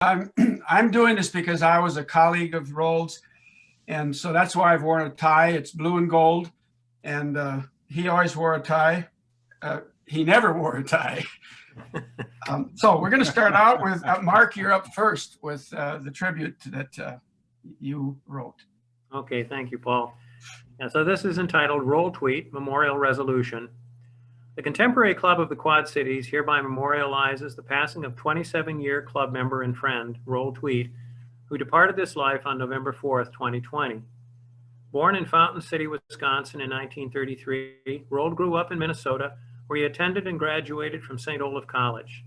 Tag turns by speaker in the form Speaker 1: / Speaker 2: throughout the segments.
Speaker 1: I'm I'm doing this because I was a colleague of Roald's, and so that's why I've worn a tie. It's blue and gold, and he always wore a tie. He never wore a tie. So we're going to start out with Mark. You're up first with the tribute that you wrote.
Speaker 2: Okay, thank you, Paul. Yeah, so this is entitled Roald Tweet Memorial Resolution. The Contemporary Club of the Quad Cities hereby memorializes the passing of 27-year club member and friend, Roald Tweet, who departed this life on November 4th, 2020. Born in Fountain City, Wisconsin in 1933, Roald grew up in Minnesota, where he attended and graduated from St. Olaf College.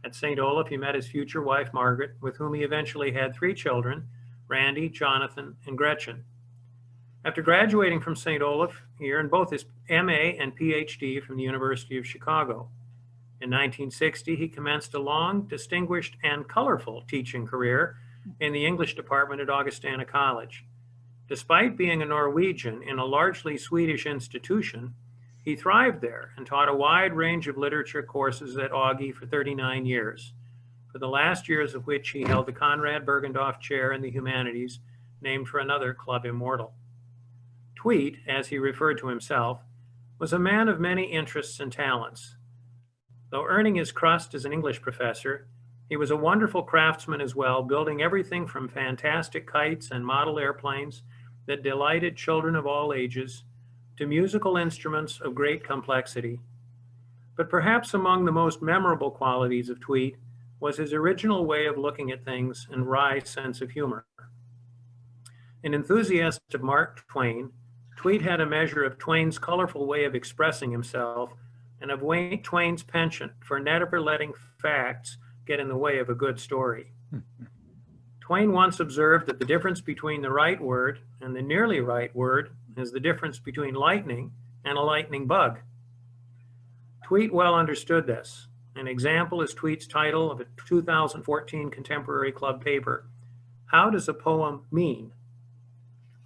Speaker 2: At St. Olaf, he met his future wife, Margaret, with whom he eventually had 3 children, Randy, Jonathan, and Gretchen. After graduating from St. Olaf, he earned both his MA and PhD from the University of Chicago. In 1960, he commenced a long, distinguished, and colorful teaching career in the English department at Augustana College. Despite being a Norwegian in a largely Swedish institution, he thrived there and taught a wide range of literature courses at Augie for 39 years, for the last years of which he held the Conrad Bergendorf Chair in the Humanities, named for another club immortal. Tweet, as he referred to himself, was a man of many interests and talents. Though earning his crust as an English professor, he was a wonderful craftsman as well, building everything from fantastic kites and model airplanes that delighted children of all ages to musical instruments of great complexity. But perhaps among the most memorable qualities of Tweet was his original way of looking at things and wry sense of humor. An enthusiast of Mark Twain, Tweet had a measure of Twain's colorful way of expressing himself and of Twain's penchant for never letting facts get in the way of a good story. Twain once observed that the difference between the right word and the nearly right word is the difference between lightning and a lightning bug. Tweet well understood this. An example is Tweet's title of a 2014 Contemporary Club paper, How Does a Poem Mean?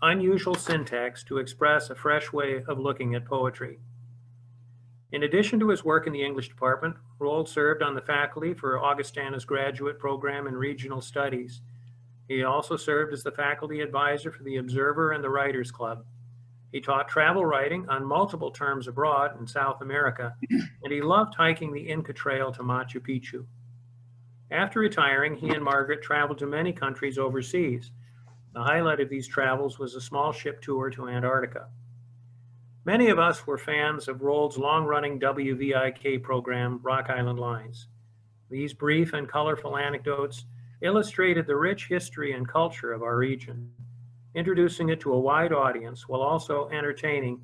Speaker 2: Unusual syntax to express a fresh way of looking at poetry. In addition to his work in the English department, Roald served on the faculty for Augustana's graduate program in regional studies. He also served as the faculty advisor for the Observer and the Writers Club. He taught travel writing on multiple terms abroad in South America, and he loved hiking the Inca Trail to Machu Picchu. After retiring, he and Margaret traveled to many countries overseas. The highlight of these travels was a small ship tour to Antarctica. Many of us were fans of Roald's long-running WVIK program, Rock Island Lines. These brief and colorful anecdotes illustrated the rich history and culture of our region, introducing it to a wide audience while also entertaining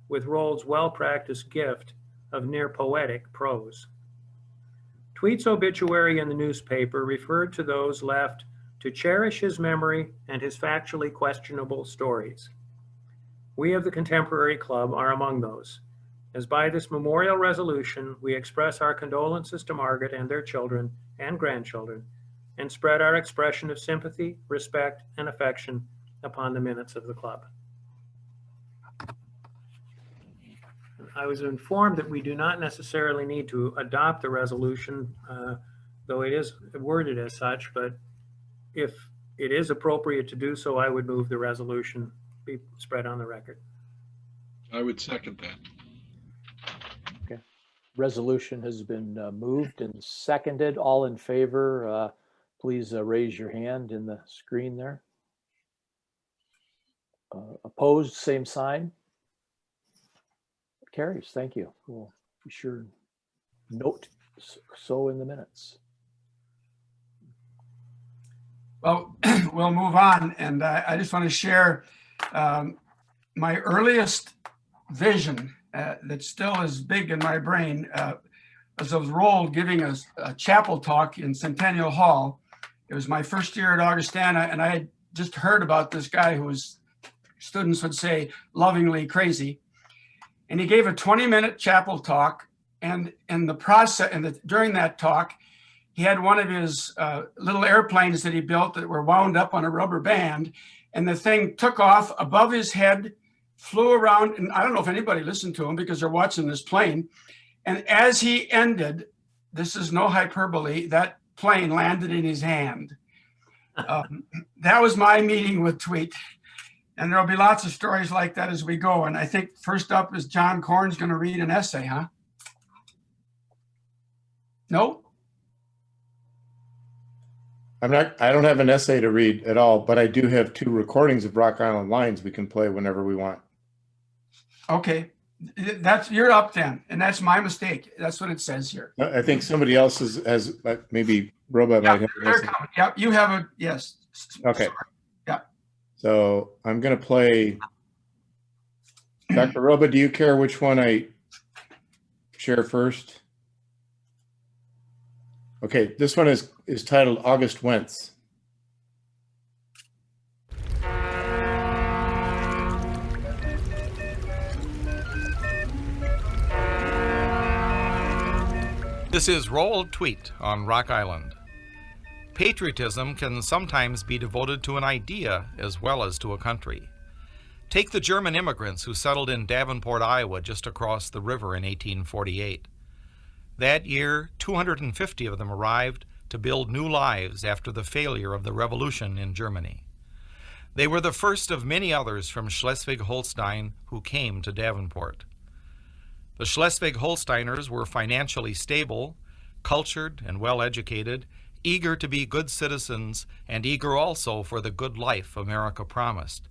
Speaker 2: with Roald's well-practiced gift of near-poetic prose. Tweet's obituary in the newspaper referred to those left to cherish his memory and his factually questionable stories. We of the Contemporary Club are among those, as by this memorial resolution, we express our condolences to Margaret and their children and grandchildren, and spread our expression of sympathy, respect, and affection upon the minutes of the club. I was informed that we do not necessarily need to adopt the resolution, though it is worded as such, but if it is appropriate to do so, I would move the resolution be spread on the record.
Speaker 3: I would second that.
Speaker 4: Okay. Resolution has been moved and seconded. All in favor, please raise your hand in the screen there. Opposed, same sign. Carries. Thank you. We'll be sure note so in the minutes.
Speaker 1: Well, we'll move on, and I just want to share my earliest vision that still is big in my brain was of Roald giving us a chapel talk in Centennial Hall. It was my first year at Augustana, and I had just heard about this guy who was, students would say, lovingly crazy. And he gave a 20-minute chapel talk, and in the process, during that talk, he had one of his little airplanes that he built that were wound up on a rubber band, and the thing took off above his head, flew around, and I don't know if anybody listened to him because they're watching this plane. And as he ended, this is no hyperbole, that plane landed in his hand. That was my meeting with Tweet. And there'll be lots of stories like that as we go. And I think first up is John Corn's going to read an essay, huh? No?
Speaker 5: I don't have an essay to read at all, but I do have 2 recordings of Rock Island Lines we can play whenever we want.
Speaker 1: Okay. You're up then. And that's my mistake. That's what it says here.
Speaker 5: I think somebody else has maybe Roba might have an
Speaker 1: They're
Speaker 5: essay.
Speaker 1: coming. Yep. You have a, yes.
Speaker 5: Okay.
Speaker 1: Sorry. Yeah.
Speaker 5: So I'm going to play. Dr. Roba, do you care which one I share first? Okay, this one is titled August Wentz.
Speaker 6: This is Roald Tweet on Rock Island. Patriotism can sometimes be devoted to an idea as well as to a country. Take the German immigrants who settled in Davenport, Iowa, just across the river in 1848. That year, 250 of them arrived to build new lives after the failure of the revolution in Germany. They were the first of many others from Schleswig-Holstein who came to Davenport. The Schleswig-Holsteiners were financially stable, cultured and well-educated, eager to be good citizens, and eager also for the good life America promised.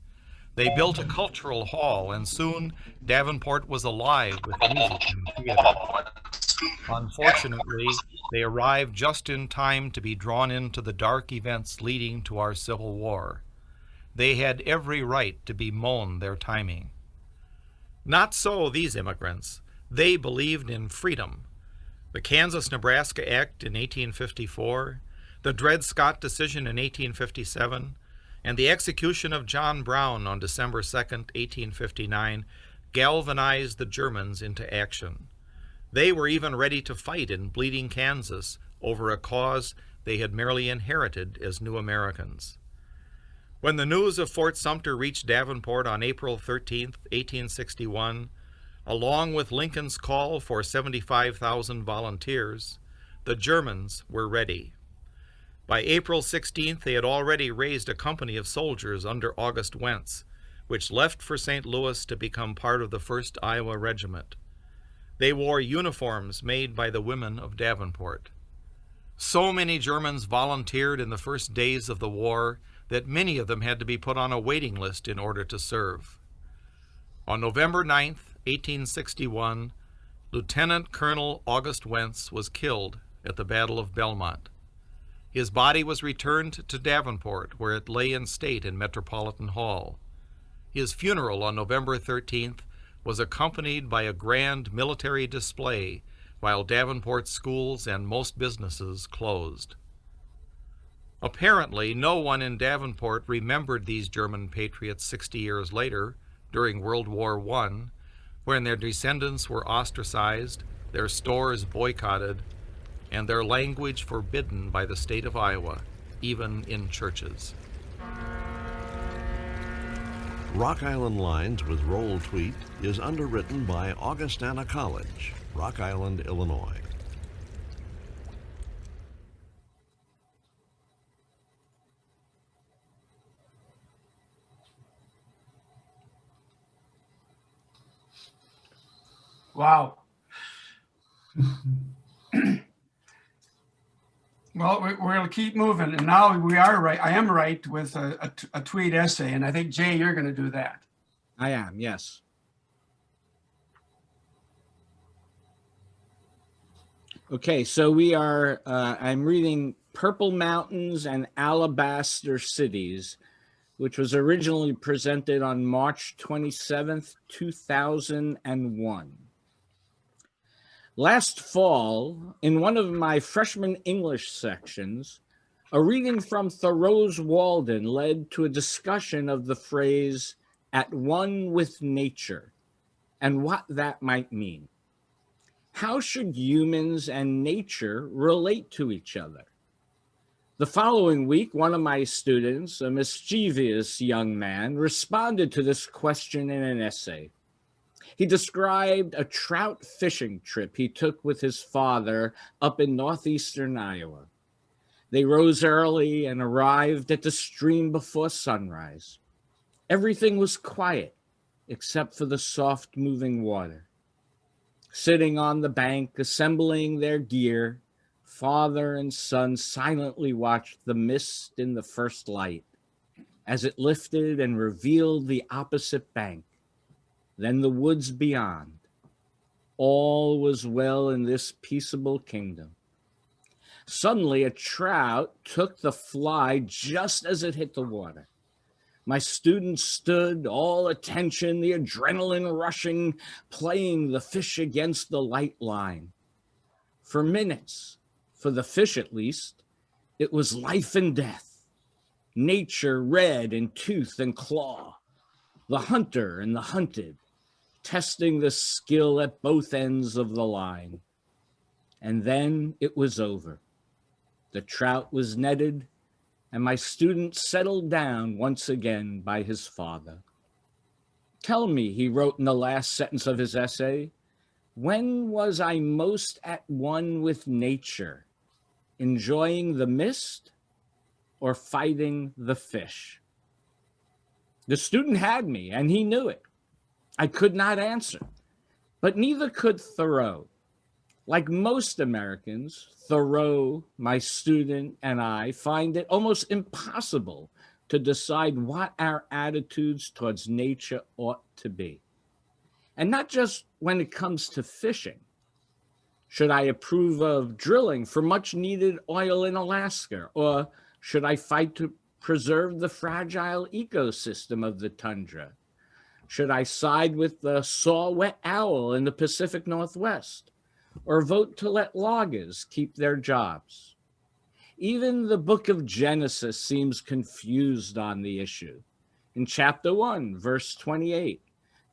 Speaker 6: They built a cultural hall, and soon Davenport was alive with music and theater. Unfortunately, they arrived just in time to be drawn into the dark events leading to our Civil War. They had every right to bemoan their timing. Not so these immigrants. They believed in freedom. The Kansas-Nebraska Act in 1854, the Dred Scott decision in 1857, and the execution of John Brown on December 2, 1859, galvanized the Germans into action. They were even ready to fight in Bleeding, Kansas, over a cause they had merely inherited as new Americans. When the news of Fort Sumter reached Davenport on April 13, 1861, along with Lincoln's call for 75,000 volunteers, the Germans were ready. By April 16th, they had already raised a company of soldiers under August Wentz, which left for St. Louis to become part of the 1st Iowa Regiment. They wore uniforms made by the women of Davenport. So many Germans volunteered in the first days of the war that many of them had to be put on a waiting list in order to serve. On November 9th, 1861, Lieutenant Colonel August Wentz was killed at the Battle of Belmont. His body was returned to Davenport, where it lay in state in Metropolitan Hall. His funeral on November 13th was accompanied by a grand military display, while Davenport schools and most businesses closed. Apparently, no one in Davenport remembered these German patriots 60 years later, during World War I, when their descendants were ostracized, their stores boycotted, and their language forbidden by the state of Iowa, even in churches.
Speaker 7: Rock Island Lines with Roald Tweet is underwritten by Augustana College, Rock Island, Illinois.
Speaker 1: Wow. Well, we're going to keep moving. And now we are right. I am right with a Tweet essay. And I think, Jay, you're going to do that.
Speaker 8: I am, yes. Okay, so we are, I'm reading Purple Mountains and Alabaster Cities, which was originally presented on March 27th, 2001. Last fall, in one of my freshman English sections, a reading from Thoreau's Walden led to a discussion of the phrase, "at one with nature," and what that might mean. How should humans and nature relate to each other? The following week, one of my students, a mischievous young man, responded to this question in an essay. He described a trout fishing trip he took with his father up in northeastern Iowa. They rose early and arrived at the stream before sunrise. Everything was quiet except for the soft moving water. Sitting on the bank, assembling their gear, father and son silently watched the mist in the first light as it lifted and revealed the opposite bank, then the woods beyond. All was well in this peaceable kingdom. Suddenly, a trout took the fly just as it hit the water. My students stood, all attention, the adrenaline rushing, playing the fish against the light line. For minutes, for the fish at least, it was life and death. Nature red in tooth and claw, the hunter and the hunted, testing the skill at both ends of the line. And then it was over. The trout was netted, and my student settled down once again by his father. Tell me, he wrote in the last sentence of his essay, when was I most at one with nature, enjoying the mist or fighting the fish? The student had me, and he knew it. I could not answer, but neither could Thoreau. Like most Americans, Thoreau, my student, and I find it almost impossible to decide what our attitudes towards nature ought to be. And not just when it comes to fishing. Should I approve of drilling for much needed oil in Alaska, or should I fight to preserve the fragile ecosystem of the tundra? Should I side with the saw-whet owl in the Pacific Northwest, or vote to let loggers keep their jobs? Even the book of Genesis seems confused on the issue. In chapter 1, verse 28,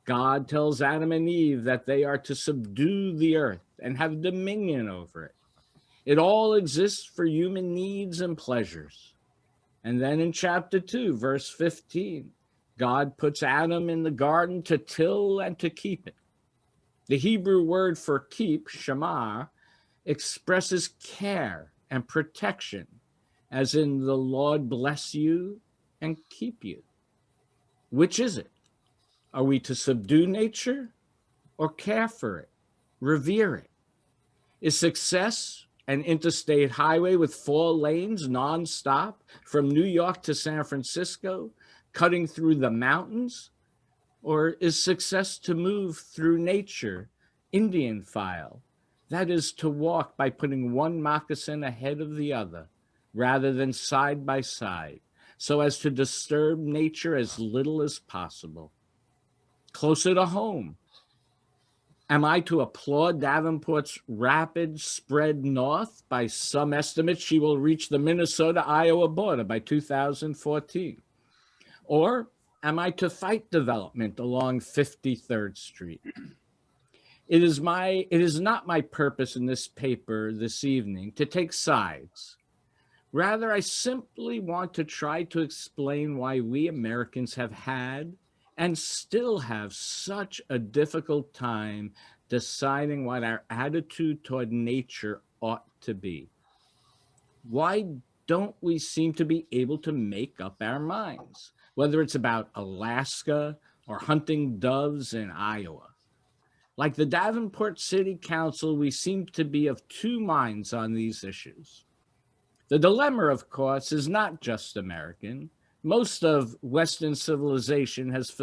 Speaker 8: God tells Adam and Eve that they are to subdue the earth and have dominion over it. It all exists for human needs and pleasures. And then in chapter 2, verse 15, God puts Adam in the garden to till and to keep it. The Hebrew word for keep, shamar, expresses care and protection, as in the Lord bless you and keep you. Which is it? Are we to subdue nature or care for it, revere it? Is success an interstate highway with 4 lanes nonstop from New York to San Francisco, cutting through the mountains? Or is success to move through nature, Indian file? That is to walk by putting one moccasin ahead of the other, rather than side by side, so as to disturb nature as little as possible. Closer to home, am I to applaud Davenport's rapid spread north? By some estimates, she will reach the Minnesota-Iowa border by 2014. Or am I to fight development along 53rd Street? It is not my purpose in this paper this evening to take sides. Rather, I simply want to try to explain why we Americans have had and still have such a difficult time deciding what our attitude toward nature ought to be. Why don't we seem to be able to make up our minds, whether it's about Alaska or hunting doves in Iowa? Like the Davenport City Council, we seem to be of 2 minds on these issues. The dilemma, of course, is not just American. Most of Western civilization has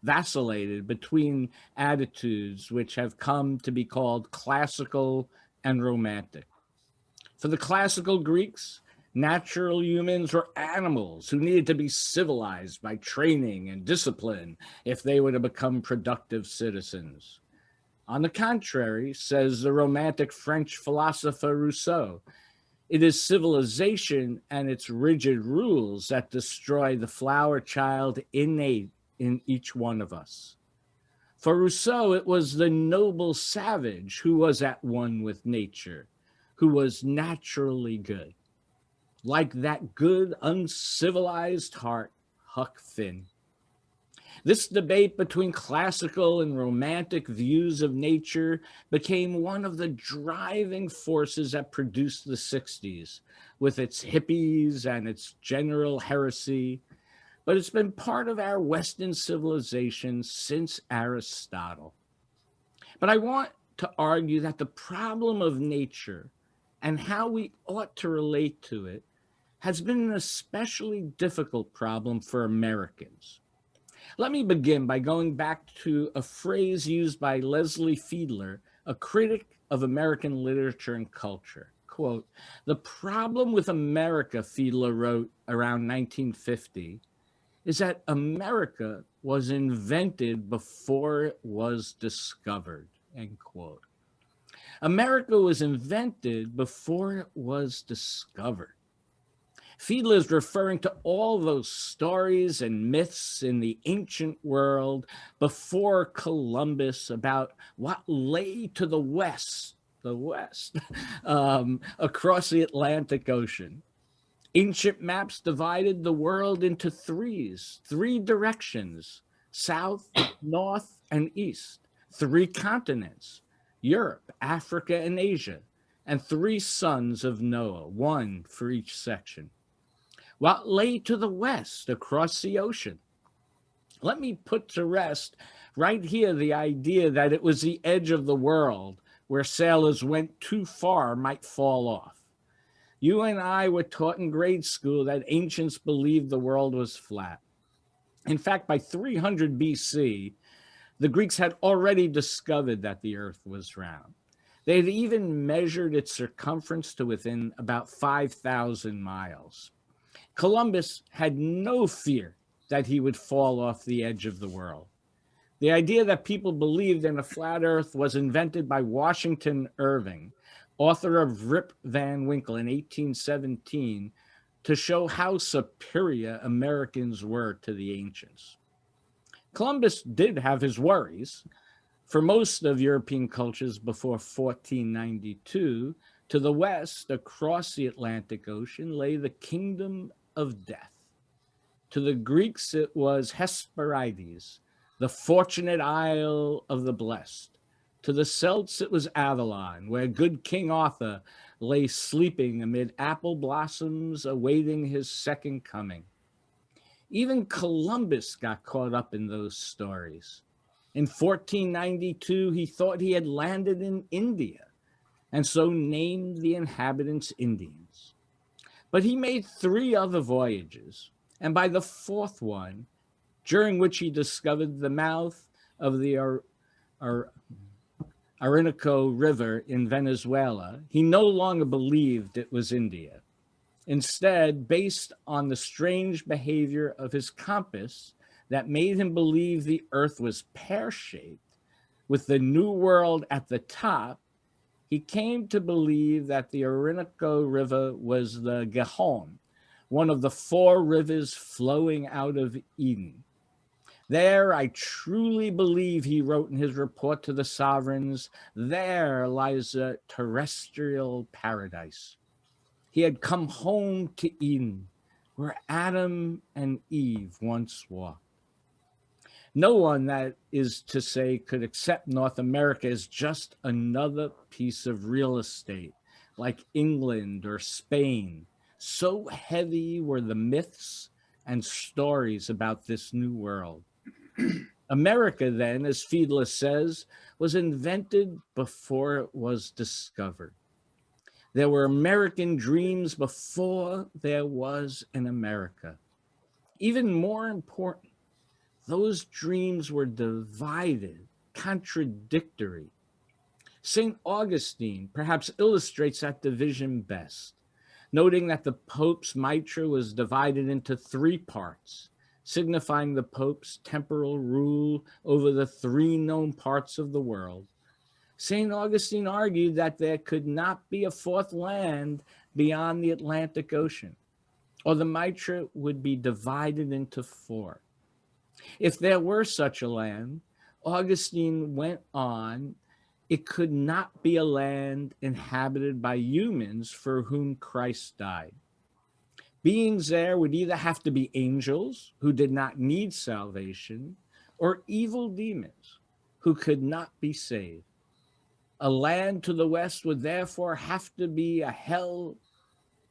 Speaker 8: vacillated between attitudes which have come to be called classical and romantic. For the classical Greeks, natural humans were animals who needed to be civilized by training and discipline if they were to become productive citizens. On the contrary, says the romantic French philosopher Rousseau, it is civilization and its rigid rules that destroy the flower child innate in each one of us. For Rousseau, it was the noble savage who was at one with nature, who was naturally good. Like that good, uncivilized heart, Huck Finn. This debate between classical and romantic views of nature became one of the driving forces that produced the 60s, with its hippies and its general heresy. But it's been part of our Western civilization since Aristotle. But I want to argue that the problem of nature and how we ought to relate to it has been an especially difficult problem for Americans. Let me begin by going back to a phrase used by Leslie Fiedler, a critic of American literature and culture. Quote, "The problem with America," Fiedler wrote around 1950, "is that America was invented before it was discovered," end quote. America was invented before it was discovered. Fiedler is referring to all those stories and myths in the ancient world before Columbus about what lay to the west, across the Atlantic Ocean. Ancient maps divided the world into three directions: south, north, and east, 3 continents: Europe, Africa, and Asia, and 3 sons of Noah, 1 for each section. What lay to the west across the ocean? Let me put to rest right here the idea that it was the edge of the world where sailors went too far might fall off. You and I were taught in grade school that ancients believed the world was flat. In fact, by 300 BC, the Greeks had already discovered that the earth was round. They had even measured its circumference to within about 5,000 miles. Columbus had no fear that he would fall off the edge of the world. The idea that people believed in a flat earth was invented by Washington Irving, author of Rip Van Winkle in 1817, to show how superior Americans were to the ancients. Columbus did have his worries. For most of European cultures before 1492, to the west, across the Atlantic Ocean, lay the kingdom of death. To the Greeks, it was Hesperides, the fortunate isle of the blessed. To the Celts, it was Avalon, where good King Arthur lay sleeping amid apple blossoms, awaiting his second coming. Even Columbus got caught up in those stories. In 1492, he thought he had landed in India, and so named the inhabitants Indians. But he made 3 other voyages, and by the 4th one, during which he discovered the mouth of the Orinoco River in Venezuela, he no longer believed it was India. Instead, based on the strange behavior of his compass that made him believe the earth was pear-shaped, with the New World at the top, he came to believe that the Orinoco River was the Gihon, one of the 4 rivers flowing out of Eden. There, I truly believe, he wrote in his report to the sovereigns, there lies a terrestrial paradise. He had come home to Eden, where Adam and Eve once walked. No one, that is to say, could accept North America as just another piece of real estate, like England or Spain. So heavy were the myths and stories about this new world. America, then, as Fiedler says, was invented before it was discovered. There were American dreams before there was an America. Even more important, those dreams were divided, contradictory. St. Augustine perhaps illustrates that division best, noting that the Pope's mitre was divided into 3 parts, signifying the Pope's temporal rule over the 3 known parts of the world. St. Augustine argued that there could not be a 4th land beyond the Atlantic Ocean, or the mitre would be divided into 4. If there were such a land, Augustine went on, it could not be a land inhabited by humans for whom Christ died. Beings there would either have to be angels who did not need salvation, or evil demons who could not be saved. A land to the west would therefore have to be a hell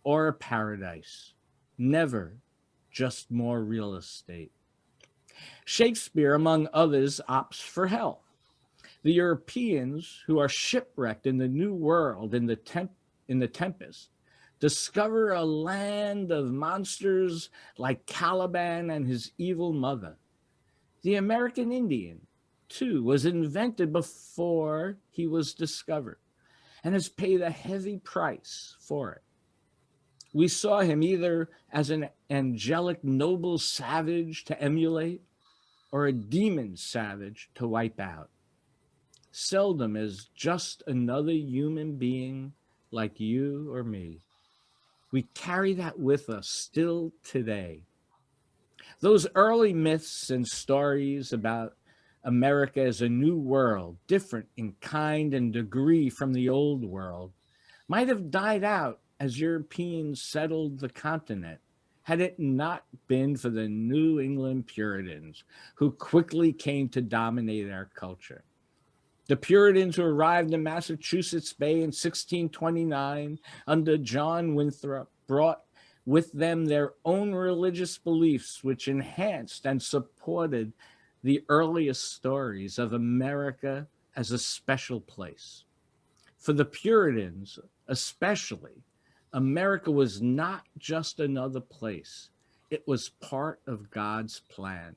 Speaker 8: or a paradise, never just more real estate. Shakespeare, among others, opts for hell. The Europeans who are shipwrecked in the New World in the Tempest discover a land of monsters like Caliban and his evil mother. The American Indian, too, was invented before he was discovered and has paid a heavy price for it. We saw him either as an angelic noble savage to emulate or a demon savage to wipe out. Seldom as just another human being like you or me. We carry that with us still today. Those early myths and stories about America as a new world, different in kind and degree from the old world, might have died out as Europeans settled the continent, had it not been for the New England Puritans, who quickly came to dominate our culture. The Puritans who arrived in Massachusetts Bay in 1629 under John Winthrop brought with them their own religious beliefs, which enhanced and supported the earliest stories of America as a special place. For the Puritans, especially, America was not just another place. It was part of God's plan.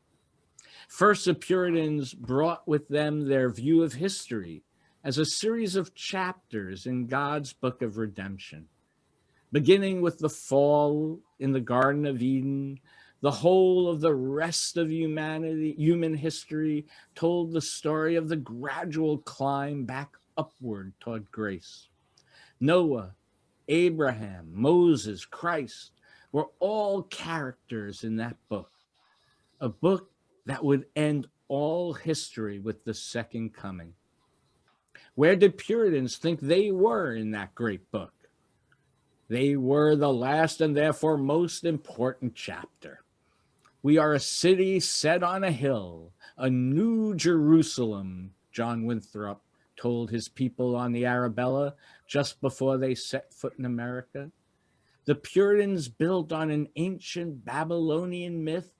Speaker 8: First, the Puritans brought with them their view of history as a series of chapters in God's book of redemption. Beginning with the fall in the Garden of Eden, the whole of the rest of human history told the story of the gradual climb back upward toward grace. Noah, Abraham, Moses, Christ were all characters in that book, a book that would end all history with the second coming. Where did Puritans think they were in that great book? They were the last and therefore most important chapter. We are a city set on a hill, a new Jerusalem, John Winthrop told his people on the Arabella just before they set foot in America. The Puritans built on an ancient Babylonian myth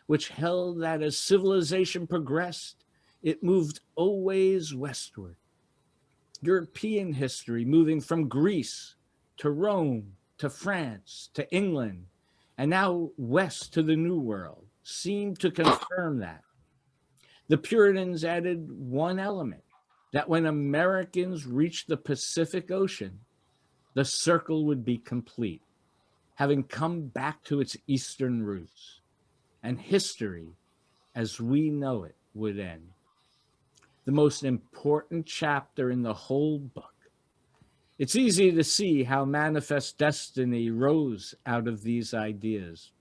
Speaker 8: which held that as civilization progressed, it moved always westward. European history moving from Greece to Rome, to France, to England, and now west to the New World, seemed to confirm that. The Puritans added one element, that when Americans reached the Pacific Ocean, the circle would be complete, having come back to its eastern roots, and history, as we know it, would end. The most important chapter in the whole book. It's easy to see how Manifest Destiny rose out of these ideas.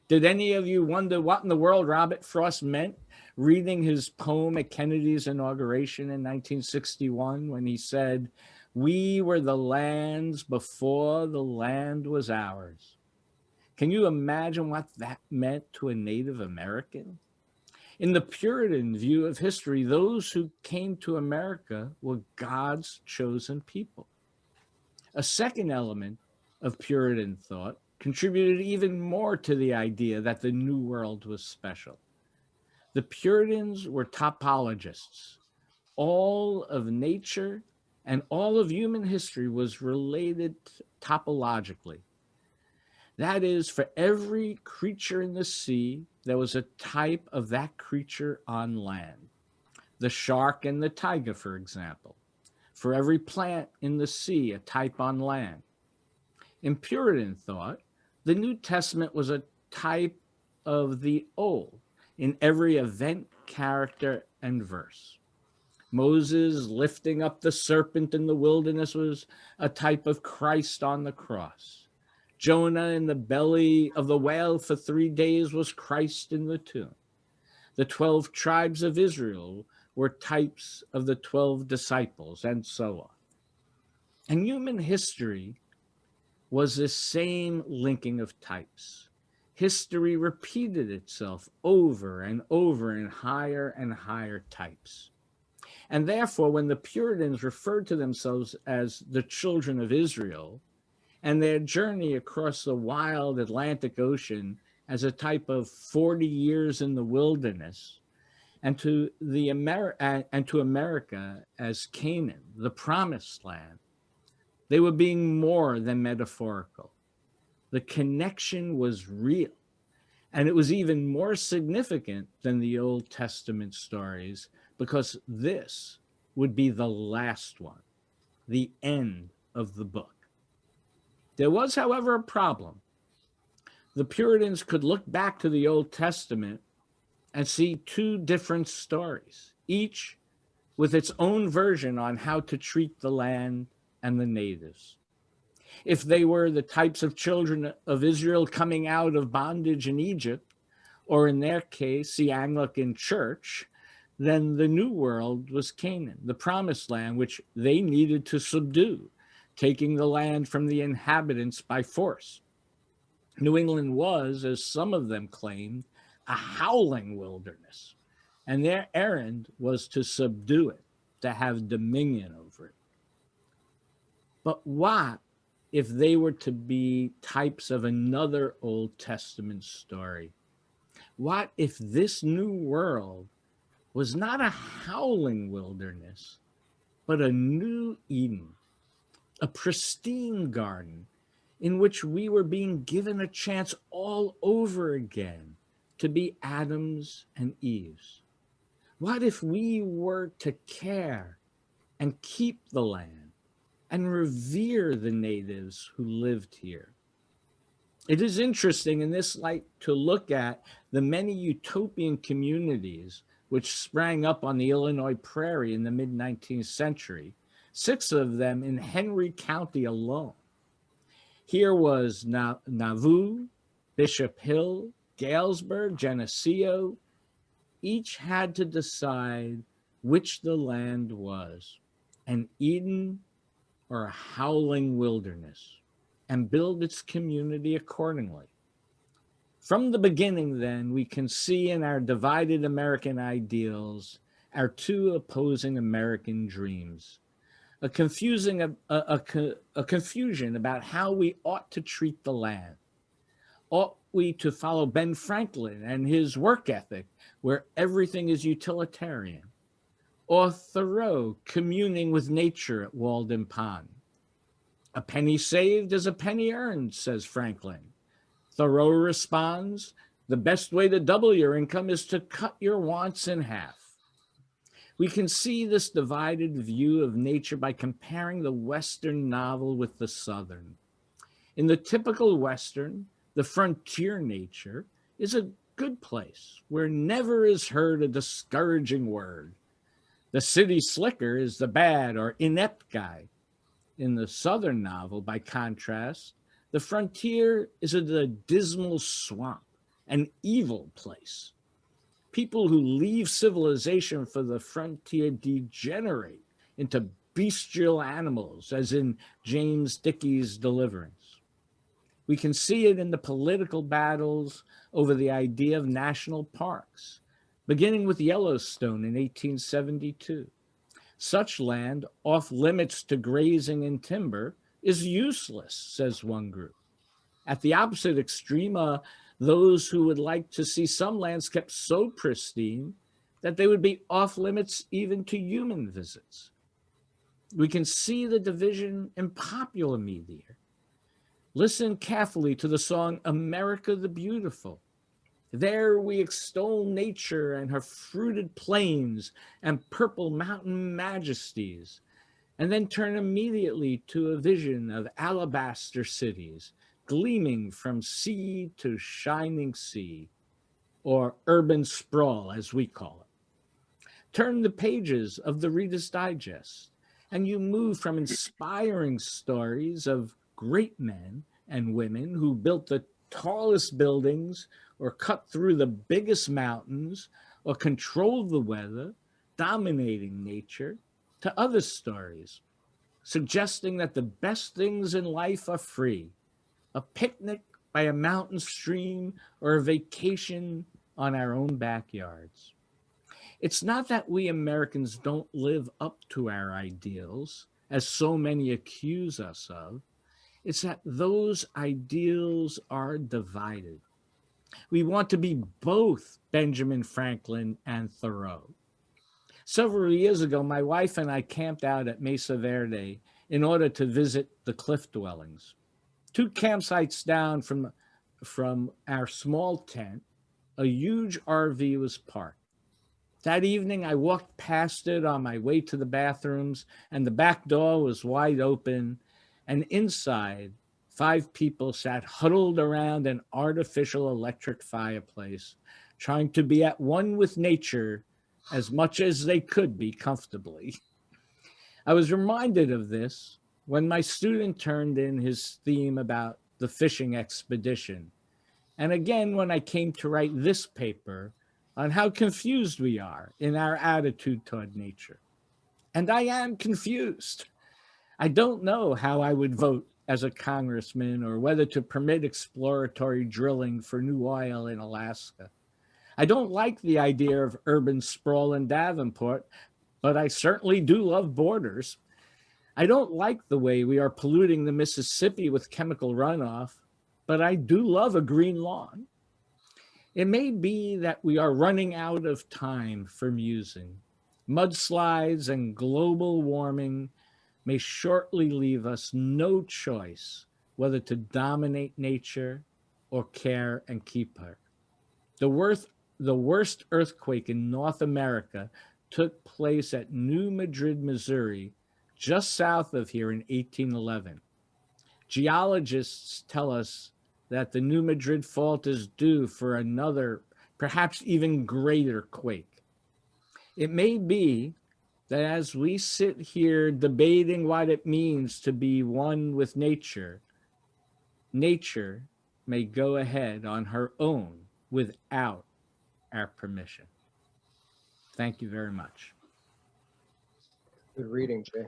Speaker 8: Did any of you wonder what in the world Robert Frost meant reading his poem at Kennedy's inauguration in 1961 when he said, "We were the land's before the land was ours"? Can you imagine what that meant to a Native American? In the Puritan view of history, those who came to America were God's chosen people. A second element of Puritan thought contributed even more to the idea that the New World was special. The Puritans were topologists. All of nature and all of human history was related topologically. That is, for every creature in the sea, there was a type of that creature on land. The shark and the tiger, for example. For every plant in the sea, a type on land. In Puritan thought, the New Testament was a type of the Old in every event, character, and verse. Moses lifting up the serpent in the wilderness was a type of Christ on the cross. Jonah in the belly of the whale for 3 days was Christ in the tomb. The 12 tribes of Israel were types of the 12 disciples, and so on. And human history was this same linking of types. history repeated itself over and over in higher and higher types. And therefore, when the Puritans referred to themselves as the children of Israel, and their journey across the wild Atlantic Ocean as a type of 40 years in the wilderness, and to America as Canaan, the promised land, they were being more than metaphorical. The connection was real, and it was even more significant than the Old Testament stories, because this would be the last one, the end of the book. There was, however, a problem. The Puritans could look back to the Old Testament and see two different stories, each with its own version on how to treat the land and the natives. If they were the types of children of Israel coming out of bondage in Egypt, or in their case, the Anglican Church, then the New World was Canaan, the promised land, which they needed to subdue, taking the land from the inhabitants by force. New England was, as some of them claimed, a howling wilderness, and their errand was to subdue it, to have dominion over it. But what if they were to be types of another Old Testament story? What if this new world was not a howling wilderness, but a new Eden, a pristine garden in which we were being given a chance all over again to be Adams and Eves? What if we were to care and keep the land and revere the natives who lived here? It is interesting in this light to look at the many utopian communities which sprang up on the Illinois prairie in the mid-19th century, 6 of them in Henry County alone. Here was Nauvoo, Bishop Hill, Galesburg, Geneseo. Each had to decide which the land was, an Eden or a howling wilderness, and build its community accordingly. From the beginning, then, we can see in our divided American ideals our two opposing American dreams, a confusion about how we ought to treat the land. Ought we to follow Ben Franklin and his work ethic, where everything is utilitarian, or Thoreau communing with nature at Walden Pond? A penny saved is a penny earned, says Franklin. Thoreau responds, the best way to double your income is to cut your wants in half. We can see this divided view of nature by comparing the Western novel with the Southern. In the typical Western, the frontier nature is a good place where never is heard a discouraging word. The city slicker is the bad or inept guy. In the Southern novel, by contrast, the frontier is a dismal swamp, an evil place. People who leave civilization for the frontier degenerate into bestial animals, as in James Dickey's Deliverance. We can see it in the political battles over the idea of national parks, beginning with Yellowstone in 1872. Such land off limits to grazing and timber is useless, says one group. At the opposite extreme, those who would like to see some lands kept so pristine that they would be off limits even to human visits. We can see the division in popular media. Listen carefully to the song America the Beautiful. There we extol nature and her fruited plains and purple mountain majesties, and then turn immediately to a vision of alabaster cities gleaming from sea to shining sea, or urban sprawl as we call it. Turn the pages of the Reader's Digest, and you move from inspiring stories of great men and women who built the tallest buildings or cut through the biggest mountains or controlled the weather, dominating nature, to other stories, suggesting that the best things in life are free. A picnic by a mountain stream or a vacation on our own backyards. It's not that we Americans don't live up to our ideals, as so many accuse us of. It's that those ideals are divided. We want to be both Benjamin Franklin and Thoreau. Several years ago, my wife and I camped out at Mesa Verde in order to visit the cliff dwellings. 2 campsites down from our small tent, a huge RV was parked. That evening, I walked past it on my way to the bathrooms, and the back door was wide open, and inside, 5 people sat huddled around an artificial electric fireplace, trying to be at one with nature as much as they could be comfortably. I was reminded of this when my student turned in his theme about the fishing expedition, and again when I came to write this paper on how confused we are in our attitude toward nature. And I am confused. I don't know how I would vote as a congressman or whether to permit exploratory drilling for new oil in Alaska. I don't like the idea of urban sprawl in Davenport, but I certainly do love borders. I don't like the way we are polluting the Mississippi with chemical runoff, but I do love a green lawn. It may be that we are running out of time for musing. Mudslides and global warming may shortly leave us no choice whether to dominate nature or care and keep her. The worst earthquake in North America took place at New Madrid, Missouri, just south of here in 1811. Geologists tell us that the New Madrid fault is due for another, perhaps even greater quake. It may be that as we sit here debating what it means to be one with nature, nature may go ahead on her own without our permission. Thank you very much.
Speaker 9: Good reading, Jay.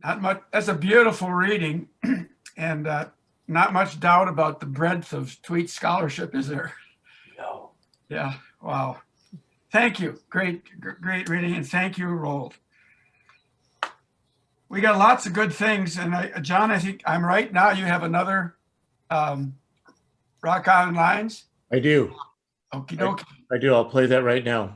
Speaker 1: Not much. That's a beautiful reading, and not much doubt about the breadth of Tweet scholarship, is there?
Speaker 4: No.
Speaker 1: Yeah. Wow. Thank you. Great reading, and thank you, Roald. We got lots of good things, and John, I think I'm right now. You have another Rock Island Lines.
Speaker 5: I do.
Speaker 1: Okie dokie.
Speaker 5: I do. I'll play that right now.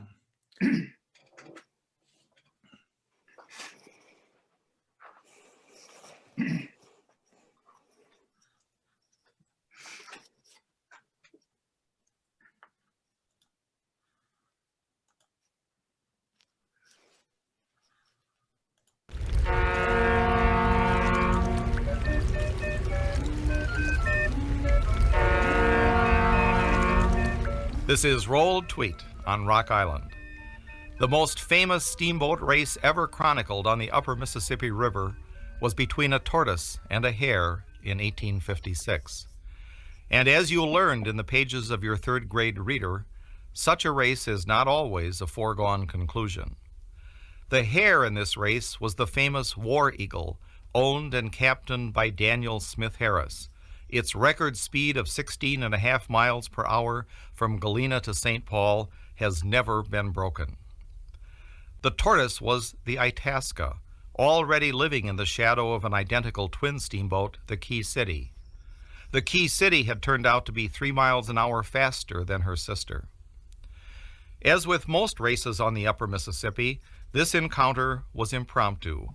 Speaker 6: This is Roald Tweet on Rock Island. The most famous steamboat race ever chronicled on the upper Mississippi River was between a tortoise and a hare in 1856. And as you learned in the pages of your 3rd grade reader, such a race is not always a foregone conclusion. The hare in this race was the famous War Eagle, owned and captained by Daniel Smith Harris. Its record speed of 16.5 miles per hour from Galena to St. Paul has never been broken. The tortoise was the Itasca, already living in the shadow of an identical twin steamboat, the Key City. The Key City had turned out to be 3 miles an hour faster than her sister. As with most races on the upper Mississippi, this encounter was impromptu.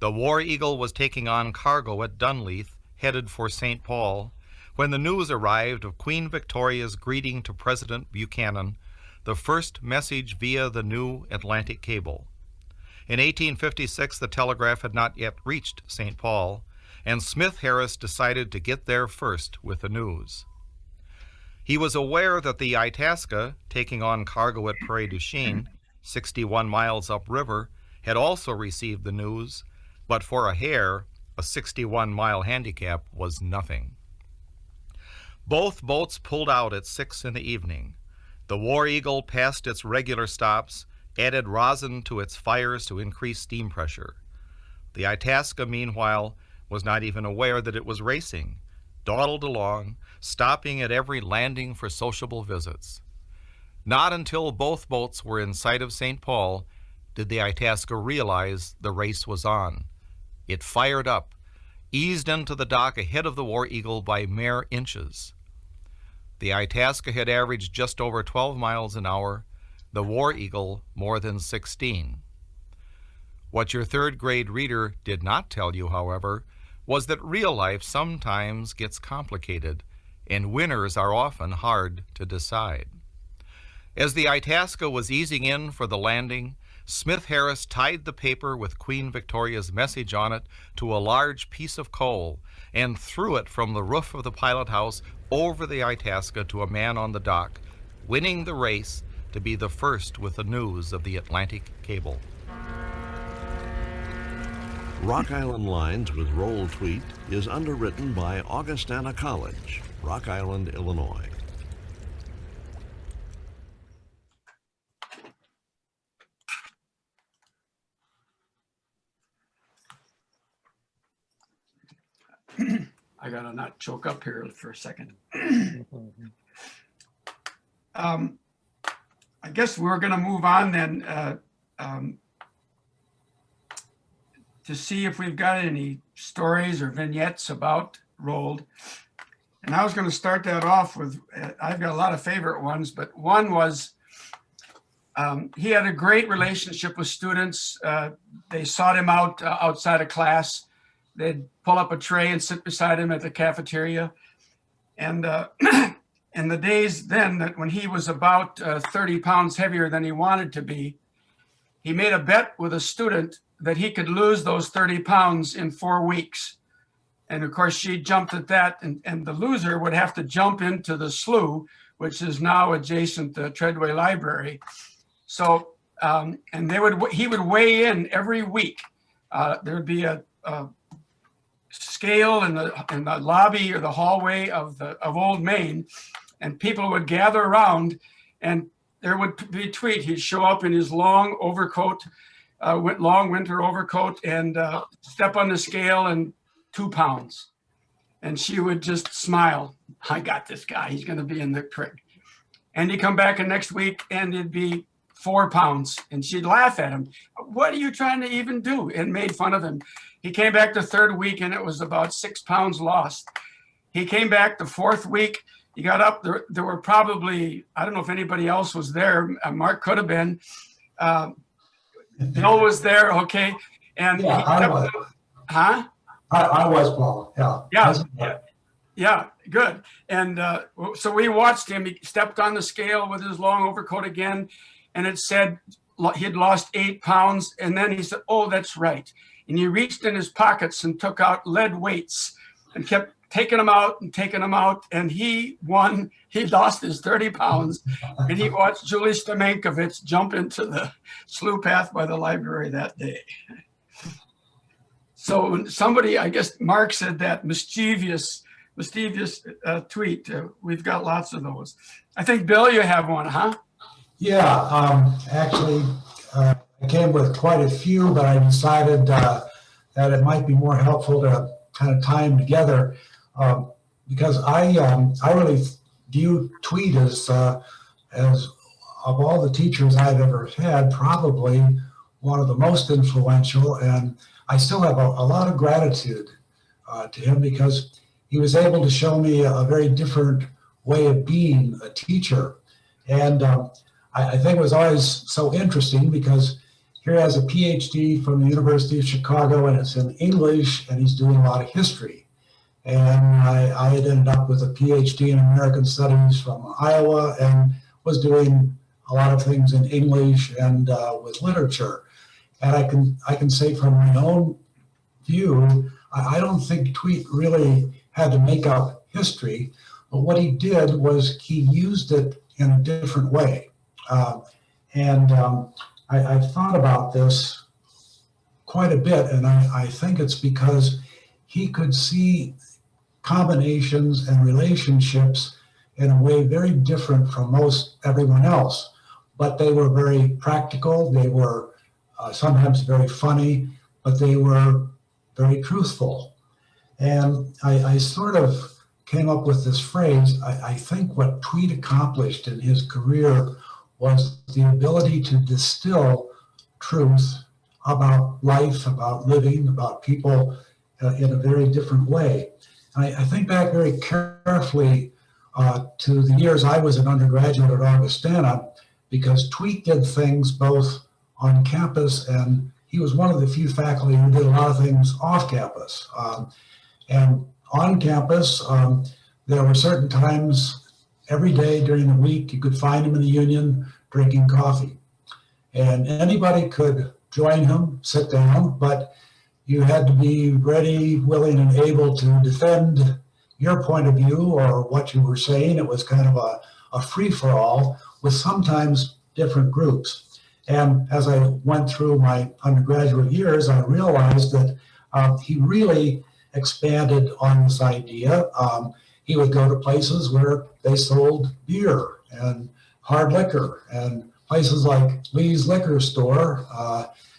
Speaker 6: The War Eagle was taking on cargo at Dunleith, headed for St. Paul, when the news arrived of Queen Victoria's greeting to President Buchanan, the first message via the new Atlantic cable. In 1856, the telegraph had not yet reached St. Paul, and Smith Harris decided to get there first with the news. He was aware that the Itasca, taking on cargo at Prairie du Chien, 61 miles upriver, had also received the news, but for a hare, a 61-mile handicap was nothing. Both boats pulled out at 6 in the evening. The War Eagle passed its regular stops, added rosin to its fires to increase steam pressure. The Itasca, meanwhile, was not even aware that it was racing, dawdled along, stopping at every landing for sociable visits. Not until both boats were in sight of St. Paul did the Itasca realize the race was on. It fired up, eased into the dock ahead of the War Eagle by mere inches. The Itasca had averaged just over 12 miles an hour, the War Eagle more than 16. What your third grade reader did not tell you, however, was that real life sometimes gets complicated, and winners are often hard to decide. As the Itasca was easing in for the landing, Smith Harris tied the paper with Queen Victoria's message on it to a large piece of coal and threw it from the roof of the pilot house over the Itasca to a man on the dock, winning the race to be the first with the news of the Atlantic cable.
Speaker 7: Rock Island Lines with Roald Tweet is underwritten by Augustana College, Rock Island, Illinois.
Speaker 1: I gotta not choke up here for a second. I guess we're gonna move on then to see if we've got any stories or vignettes about Roald. And I was gonna start that off with, I've got a lot of favorite ones, but one was, he had a great relationship with students. They sought him out outside of class. They'd pull up a tray and sit beside him at the cafeteria. And in the days then, that when he was about 30 pounds heavier than he wanted to be, he made a bet with a student that he could lose those 30 pounds in 4 weeks. And of course, she jumped at that, and the loser would have to jump into the slough, which is now adjacent to Treadway Library. So, and he would weigh in every week. There would be a scale in the lobby or the hallway of Old Main, and people would gather around, and there would be Tweet. He'd show up in his long overcoat, long winter overcoat, and step on the scale, and 2 pounds. And she would just smile. I got this guy. He's going to be in the trig. And he'd come back the next week, and it'd be 4 pounds. And she'd laugh at him. What are you trying to even do? And made fun of him. He came back the third week, and it was about 6 pounds lost. He came back the fourth week. He got up. There were probably, I don't know if anybody else was there. Mark could have been. Bill was there, okay. And
Speaker 10: yeah, I was.
Speaker 1: Huh?
Speaker 10: I was, Paul. Yeah.
Speaker 1: Yeah, good. And so we watched him. He stepped on the scale with his long overcoat again, and it said he'd lost 8 pounds. And then he said, "Oh, that's right." And he reached in his pockets and took out lead weights and kept taking them out and taking them out. And he won. He lost his 30 pounds. And he watched Julie Stamenkovich jump into the slough path by the library that day. So somebody, I guess Mark said that mischievous tweet. We've got lots of those. I think, Bill, you have one, huh?
Speaker 10: Yeah, actually, I came with quite a few, but I decided that it might be more helpful to kind of tie them together because I really view Tweet as of all the teachers I've ever had, probably one of the most influential, and I still have a lot of gratitude to him because he was able to show me a very different way of being a teacher. And I think it was always so interesting because here he has a PhD from the University of Chicago, and it's in English, and he's doing a lot of history. And I had ended up with a PhD in American Studies from Iowa and was doing a lot of things in English and with literature. And I can say from my own view, I don't think Tweet really had to make up history, but what he did was he used it in a different way. I've thought about this quite a bit, and I think it's because he could see combinations and relationships in a way very different from most everyone else, but they were very practical. They were sometimes very funny, but they were very truthful. And I sort of came up with this phrase. I think what Tweet accomplished in his career was the ability to distill truth about life, about living, about people in a very different way. I think back very carefully to the years I was an undergraduate at Augustana, because Tweet did things both on campus, and he was one of the few faculty who did a lot of things off campus. And on campus, there were certain times every day during the week you could find him in the Union drinking coffee. And anybody could join him, sit down, but you had to be ready, willing, and able to defend your point of view or what you were saying. It was kind of a free-for-all with sometimes different groups. And as I went through my undergraduate years, I realized that he really expanded on this idea. He would go to places where they sold beer and hard liquor, and places like Lee's Liquor Store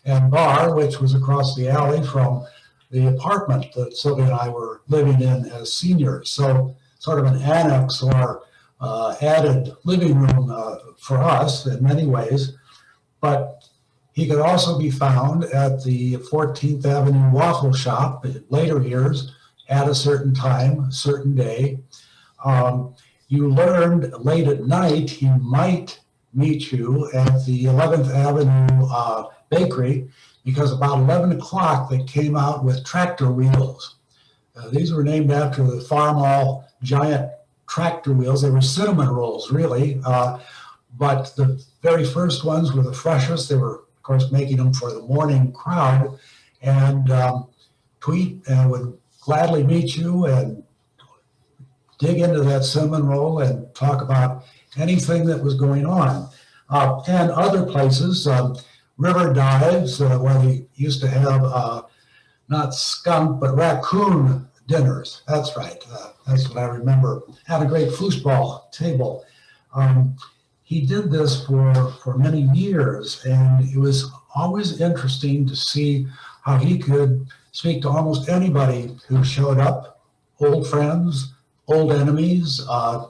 Speaker 10: and Bar, which was across the alley from the apartment that Sylvia and I were living in as seniors. So sort of an annex or added living room for us in many ways. But he could also be found at the 14th Avenue Waffle Shop in later years at a certain time, a certain day. You learned late at night he might meet you at the 11th Avenue Bakery, because about 11 o'clock they came out with tractor wheels. These were named after the Farmall giant tractor wheels. They were cinnamon rolls, really, but the very first ones were the freshest. They were, of course, making them for the morning crowd, and Tweet would gladly meet you and dig into that cinnamon roll and talk about anything that was going on. And other places, river dives, where they used to have not skunk, but raccoon dinners. That's right. That's what I remember. Had a great foosball table. He did this for many years, and it was always interesting to see how he could speak to almost anybody who showed up, old friends, old enemies,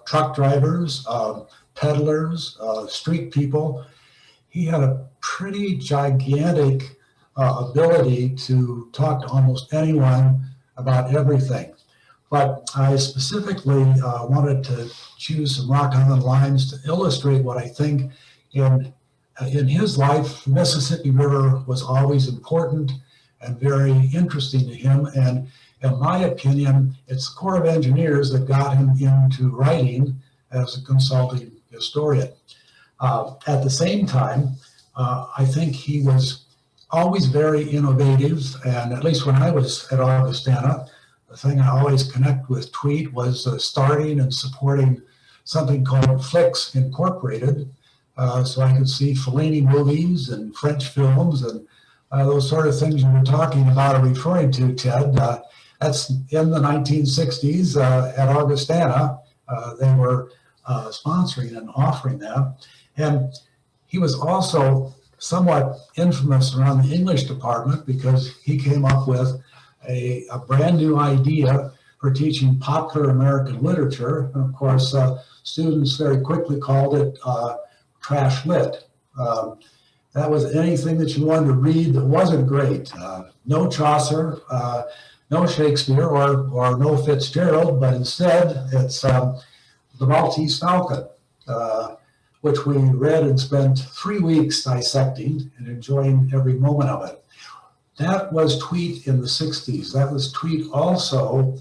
Speaker 10: truck drivers, peddlers, street people. He had a pretty gigantic ability to talk to almost anyone about everything. But I specifically wanted to choose some Rock Island lines to illustrate what I think in his life. Mississippi River was always important and very interesting to him. And in my opinion, it's the Corps of Engineers that got him into writing as a consulting historian. At the same time, I think he was always very innovative. And at least when I was at Augustana, the thing I always connect with Tweet was starting and supporting something called Flicks Incorporated. So I could see Fellini movies and French films and those sort of things you were talking about or referring to, Ted. That's in the 1960s at Augustana. They were sponsoring and offering that. And he was also somewhat infamous around the English department because he came up with a brand new idea for teaching popular American literature. And of course, students very quickly called it trash lit. That was anything that you wanted to read that wasn't great. No Chaucer, no Shakespeare, or no Fitzgerald, but instead it's the Maltese Falcon, which we read and spent 3 weeks dissecting and enjoying every moment of it. That was Tweet in the 60s. That was Tweet also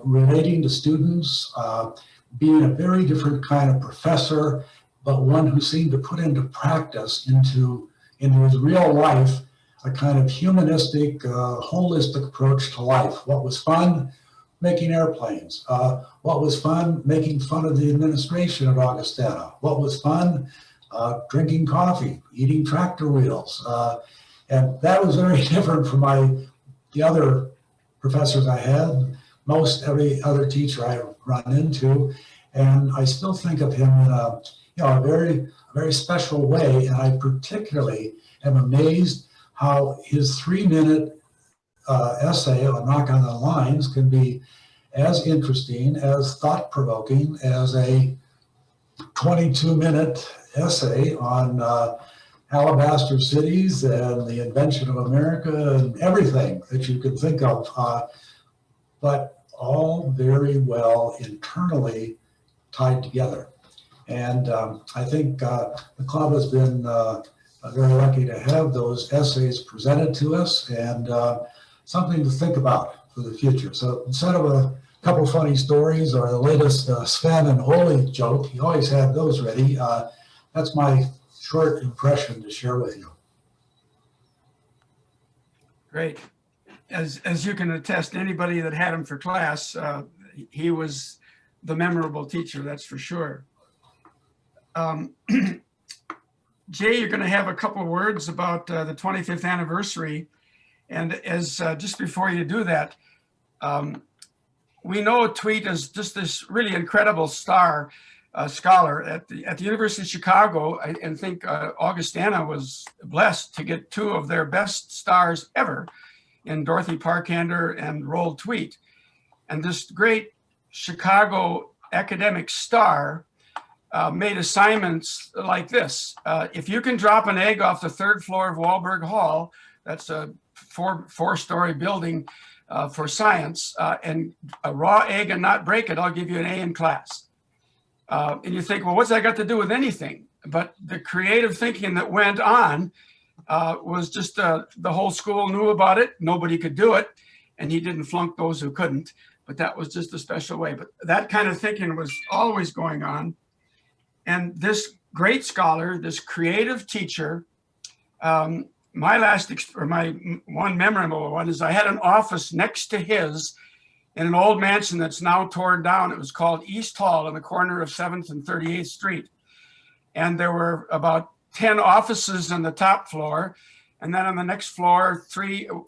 Speaker 10: relating to students, being a very different kind of professor, but one who seemed to put into practice, into his real life, a kind of humanistic, holistic approach to life. What was fun? Making airplanes. What was fun? Making fun of the administration at Augustana. What was fun? Drinking coffee, eating tractor wheels. And that was very different from the other professors I had, most every other teacher I run into. And I still think of him in a very special way. And I particularly am amazed how his 3-minute essay on Rock Island Lines can be as interesting, as thought-provoking as a 22-minute essay on alabaster cities and the invention of America and everything that you can think of, but all very well internally tied together. And I think the club has been very lucky to have those essays presented to us, and something to think about for the future. So instead of a couple funny stories or the latest Sven and Ole joke, you always have those ready. That's my short impression to share with you.
Speaker 1: Great. As you can attest, anybody that had him for class, he was the memorable teacher, that's for sure. Jay, you're going to have a couple of words about the 25th anniversary. And as just before you do that, we know Tweet is just this really incredible scholar at the University of Chicago. I think Augustana was blessed to get two of their best stars ever in Dorothy Parkander and Roald Tweet. And this great Chicago academic star made assignments like this. If you can drop an egg off the 3rd floor of Wahlberg Hall, that's a four-story building for science, and a raw egg and not break it, I'll give you an A in class. And you think, well, what's that got to do with anything? But the creative thinking that went on was just the whole school knew about it. Nobody could do it. And he didn't flunk those who couldn't. But that was just a special way. But that kind of thinking was always going on. And this great scholar, this creative teacher, my one memorable one is I had an office next to his in an old mansion that's now torn down. It was called East Hall on the corner of 7th and 38th Street. And there were about 10 offices on the top floor. And then on the next floor,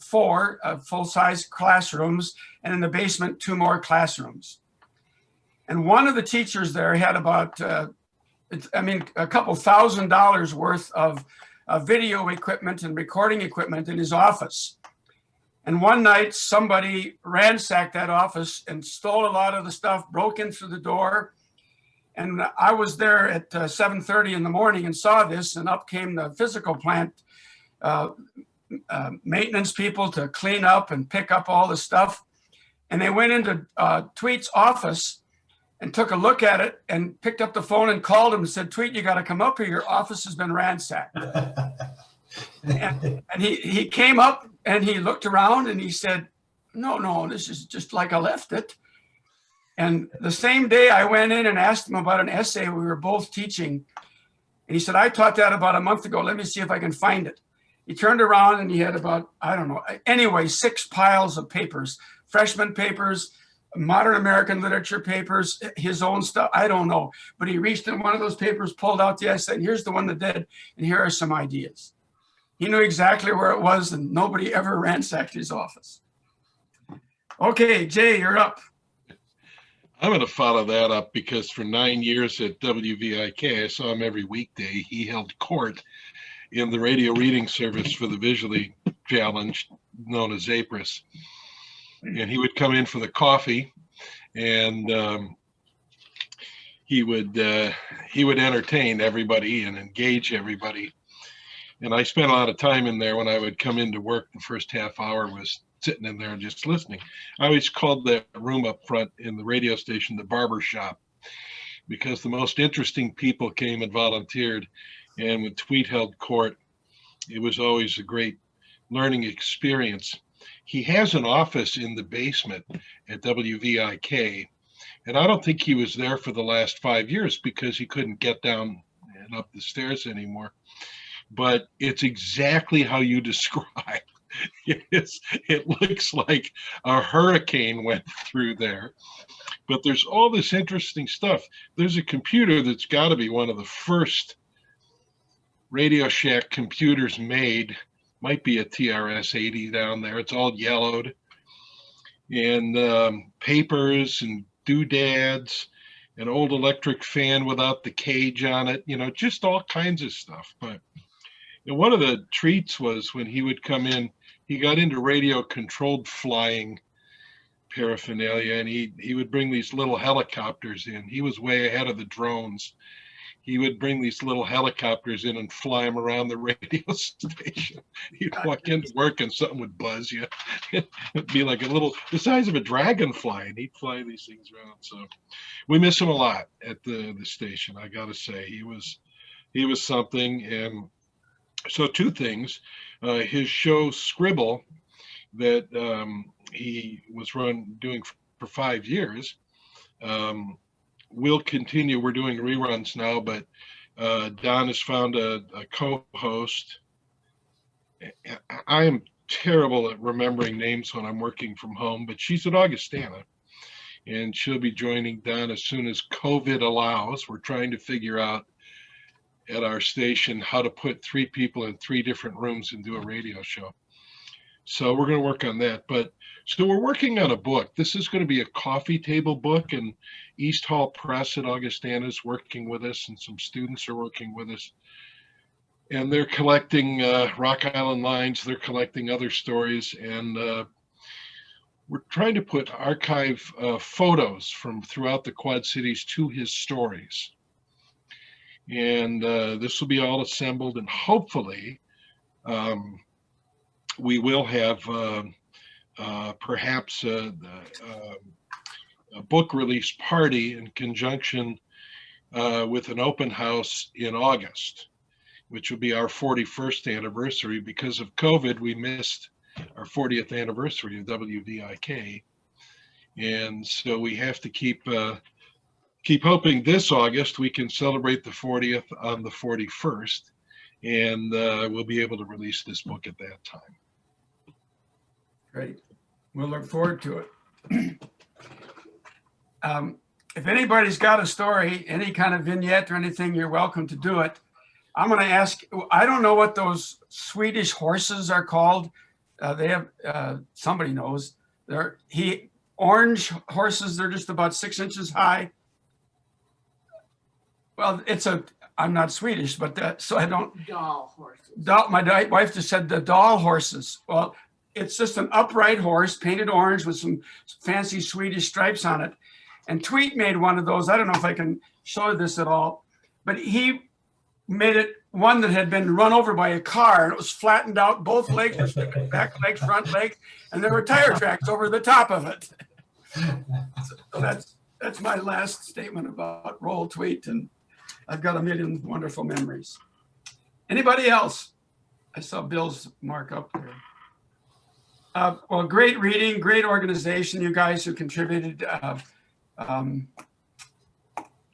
Speaker 1: 4 full-size classrooms. And in the basement, 2 more classrooms. And one of the teachers there had about, a couple $1,000 worth of video equipment and recording equipment in his office. And one night, somebody ransacked that office and stole a lot of the stuff, broke in through the door. And I was there at 7:30 in the morning and saw this, and up came the physical plant maintenance people to clean up and pick up all the stuff. And they went into Tweet's office and took a look at it and picked up the phone and called him and said, Tweet, you got to come up here. Your office has been ransacked. and he came up and he looked around and he said, no, this is just like I left it. And the same day I went in and asked him about an essay we were both teaching. And he said, I taught that about a month ago. Let me see if I can find it. He turned around and he had about, 6 piles of papers, freshman papers, modern American literature papers, his own stuff. I don't know. But he reached in one of those papers, pulled out the essay, and here's the one that did. And here are some ideas. He knew exactly where it was, and nobody ever ransacked his office. Okay, Jay, you're up.
Speaker 3: I'm going to follow that up because for 9 years at WVIK, I saw him every weekday. He held court in the radio reading service for the visually challenged, known as APRIS. And he would come in for the coffee, and he would entertain everybody and engage everybody. And I spent a lot of time in there. When I would come into work, the first half hour was sitting in there and just listening. I always called that room up front in the radio station the barber shop, because the most interesting people came and volunteered. And when Tweet held court, it was always a great learning experience. He has an office in the basement at WVIK, and I don't think he was there for the last 5 years because he couldn't get down and up the stairs anymore. But it's exactly how you describe. It looks like a hurricane went through there. But there's all this interesting stuff. There's a computer that's got to be one of the first Radio Shack computers made. Might be a TRS-80 down there. It's all yellowed. And papers and doodads, an old electric fan without the cage on it, just all kinds of stuff. But one of the treats was when he would come in he got into radio controlled flying paraphernalia, and he would bring these little helicopters in. He was way ahead of the drones. He would bring these little helicopters in and fly them around the radio station. You'd walk into work and something would buzz you. It'd be like the size of a dragonfly, and he'd fly these things around. So we miss him a lot at the station. I got to say, he was something. And so two things, his show Scribble that he was doing for 5 years, will continue. We're doing reruns now, but Don has found a co-host. I am terrible at remembering names when I'm working from home, but she's at Augustana, and she'll be joining Don as soon as COVID allows. We're trying to figure out at our station how to put 3 people in 3 different rooms and do a radio show. So we're going to work on that. But so we're working on a book. This is going to be a coffee table book, and East Hall Press at Augustana is working with us, and some students are working with us. And they're collecting Rock Island lines. They're collecting other stories. And we're trying to put archive photos from throughout the Quad Cities to his stories. And this will be all assembled, and hopefully we will have perhaps a book release party in conjunction with an open house in August, which will be our 41st anniversary. Because of COVID, we missed our 40th anniversary of WVIK. And so we have to keep hoping this August we can celebrate the 40th on the 41st, and we'll be able to release this book at that time.
Speaker 1: Great. We'll look forward to it. If anybody's got a story, any kind of vignette or anything, you're welcome to do it. I'm going to ask, I don't know what those Swedish horses are called. They have, somebody knows. They're orange horses. They're just about 6 inches high. Well, I'm not Swedish, but so I don't.
Speaker 11: Doll horses.
Speaker 1: My wife just said the doll horses. Well, it's just an upright horse painted orange with some fancy Swedish stripes on it. And Tweet made one of those. I don't know if I can show this at all, but he made it one that had been run over by a car, and it was flattened out. Both legs were sticking, back legs, front legs, and there were tire tracks over the top of it. So that's my last statement about Roald Tweet, and I've got a million wonderful memories. Anybody else? I saw Bill's mark up there. Well, great reading, great organization, you guys who contributed.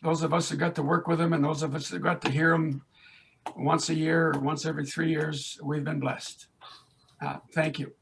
Speaker 1: Those of us who got to work with them, and those of us who got to hear them once a year or once every 3 years, we've been blessed. Thank you.